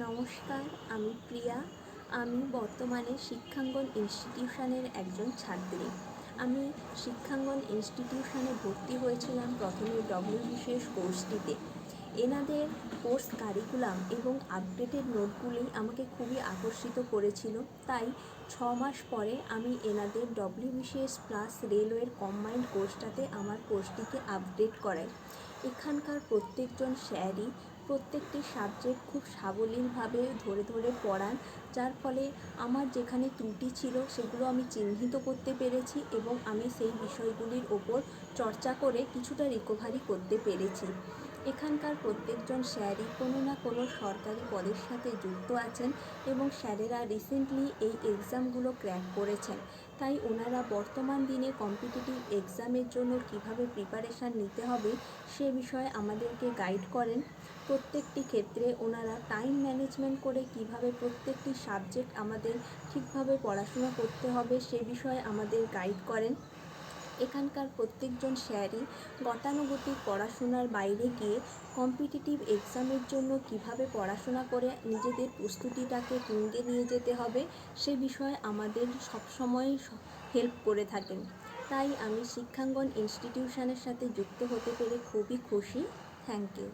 নমস্কার, আমি প্রিয়া। আমি বর্তমানে শিক্ষাঙ্গন ইনস্টিটিউশনের একজন ছাত্রী। আমি শিক্ষাঙ্গন ইনস্টিটিউশনে ভর্তি হয়েছিলাম প্রথমে ডব্লিউবিসিএস কোর্সটিতে। এনাদের কোর্স কারিকুলাম এবং আপডেটেড নোটগুলি আমাকে খুবই আকর্ষিত করেছিল। তাই 6 মাস পরে আমি এনাদের ডব্লিউবিসিএস প্লাস রেলওয়ের কম্বাইন্ড কোর্সটাতে আমার কোর্সটিকে আপডেট করাই। এখানকার প্রত্যেকজন স্যারই প্রত্যেকটি সাবজেক্ট খুব সাবলীলভাবে ধরে ধরে পড়ান, যার ফলে আমার যেখানে ত্রুটি ছিল সেগুলো আমি চিহ্নিত করতে পেরেছি এবং আমি সেই বিষয়গুলির ওপর চর্চা করে কিছুটা রিকভারি করতে পেরেছি। এখানকার প্রত্যেকজন স্যারই কোনো না কোনো সরকারি পদের সাথে যুক্ত আছেন এবং স্যারেরা রিসেন্টলি এই এক্সামগুলো ক্র্যাক করেছেন। তাই ওনারা বর্তমান দিনে কম্পিটিটিভ এক্সামের জন্য কিভাবে প্রিপারেশান নিতে হবে সে বিষয়ে আমাদেরকে গাইড করেন। প্রত্যেকটি ক্ষেত্রে ওনারা টাইম ম্যানেজমেন্ট করে কিভাবে প্রত্যেকটি সাবজেক্ট আমাদের ঠিকভাবে পড়াশোনা করতে হবে সে বিষয়ে আমাদের গাইড করেন। এখানকার প্রত্যেকজন স্যারই গতানুগতিক পড়াশোনার বাইরে গিয়ে কম্পিটিটিভ এক্সামের জন্য কিভাবে পড়াশোনা করে নিজেদের প্রস্তুতিটাকে তুঙ্গে নিয়ে যেতে হবে সে বিষয়ে আমাদের সবসময় হেল্প করে থাকেন। তাই আমি শিক্ষাঙ্গন ইনস্টিটিউশনের সাথে যুক্ত হতে পেরে খুবই খুশি। Thank you.